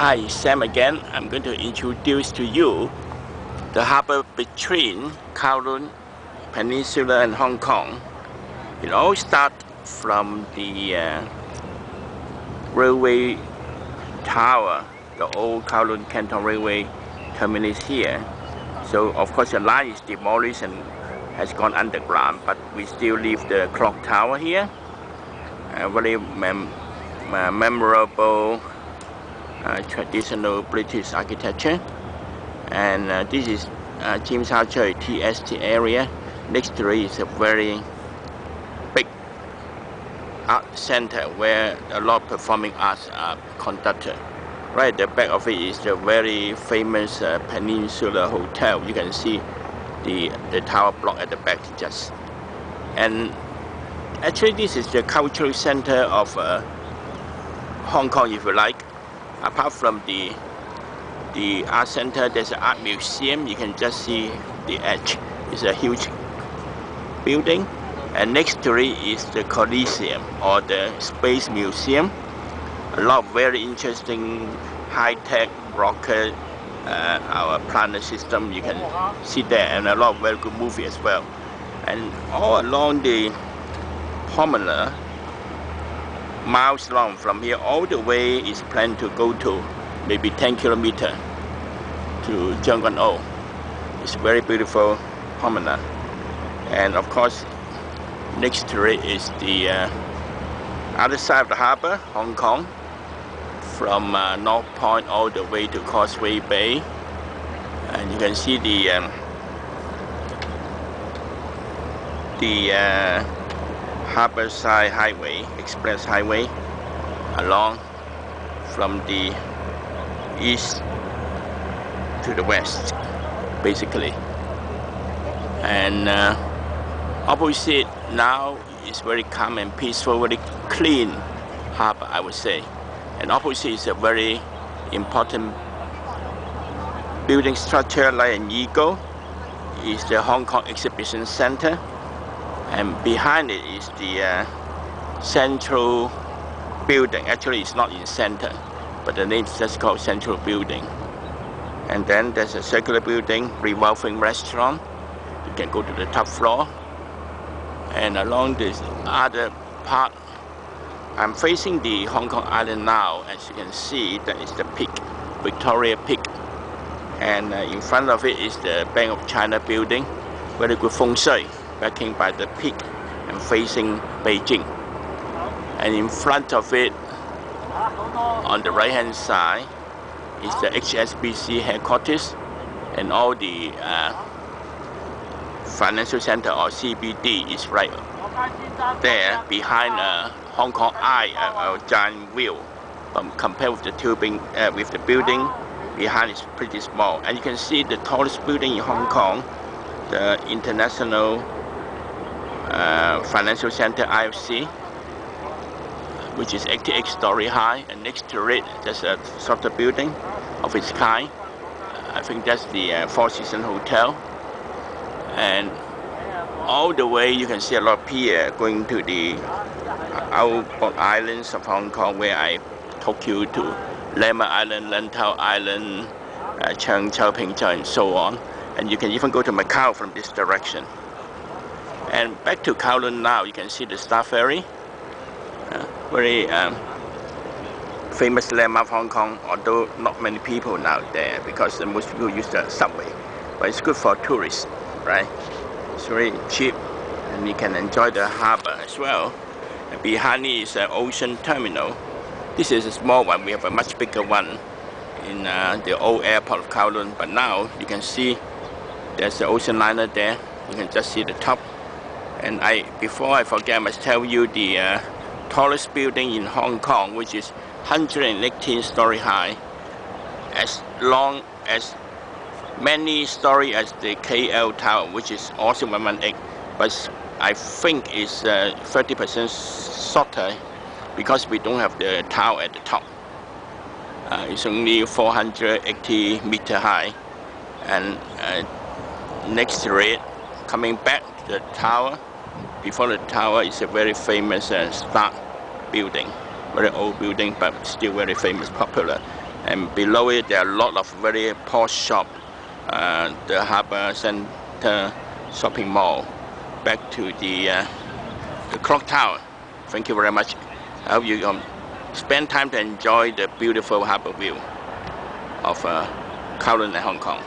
Hi, Sam again. I'm going to introduce to you the harbor between Kowloon Peninsula and Hong Kong. It all starts from the railway tower, the old Kowloon Canton Railway terminus here. So of course the line is demolished and has gone underground, but we still leave the clock tower here. A very memorable traditional British architecture. And this is Tsim Sha Tsui TST area. Next to it is a very big art center where a lot of performing arts are conducted. Right at the back of it is the very famous Peninsula Hotel. You can see the tower block at the back just. And actually this is the cultural center of Hong Kong, if you like. Apart from the art center, there's an art museum. You can just see the edge. It's a huge building, and next to it is the Coliseum or the Space Museum. A lot of very interesting high-tech rocket, our planet system you can see there, and a lot of very good movie as well. And all along the promenade, miles long from here all the way is planned to go to maybe 10 kilometers to Tseung Kwan O. It's very beautiful promenade. And of course next to it is the other side of the harbour, Hong Kong, from North Point all the way to Causeway Bay. And you can see the Harbour side highway, express highway, along from the east to the west, basically. And opposite now is very calm and peaceful, very clean harbour, I would say. And opposite is a very important building structure like an eagle, is the Hong Kong Exhibition Centre. And behind it is the central building. Actually it's not in center, but the name is just called Central Building. And then there's a circular building, revolving restaurant. You can go to the top floor. And along this other part, I'm facing the Hong Kong Island now. As you can see, that is the peak, Victoria Peak. And in front of it is the Bank of China building. Very good feng shui, backing by the peak and facing Beijing. And in front of it, on the right hand side, is the HSBC headquarters, and all the financial center or CBD is right there behind Hong Kong Eye, a giant wheel. Compared with the building behind is pretty small. And you can see the tallest building in Hong Kong, the International Financial Center IFC, which is 88 story high, and next to it there's a sort of building of its kind. I think that's the Four Seasons Hotel. And all the way you can see a lot of pier going to the outbound islands of Hong Kong, where I took you to Lemon Island, Lantau Island, Cheung Chau, Ping Chau, and so on. And you can even go to Macau from this direction. And back to Kowloon now, you can see the Star Ferry. Very famous landmark of Hong Kong, although not many people now there because most people use the subway. But it's good for tourists, right? It's very cheap and you can enjoy the harbour as well. And behind it is an ocean terminal. This is a small one. We have a much bigger one in the old airport of Kowloon. But now you can see there's the ocean liner there. You can just see the top. And before I forget, I must tell you the tallest building in Hong Kong, which is 118 story high, as long as many story as the KL Tower, which is also 118, but I think it's 30% shorter because we don't have the tower at the top. It's only 480 meter high, and next to it, coming back to the tower, before the tower is a very famous Stark building, very old building, but still very famous, popular. and below it there are a lot of very posh shop. The Harbour Center shopping mall. Back to the clock tower. Thank you very much. I hope you spend time to enjoy the beautiful harbour view of Kowloon and Hong Kong.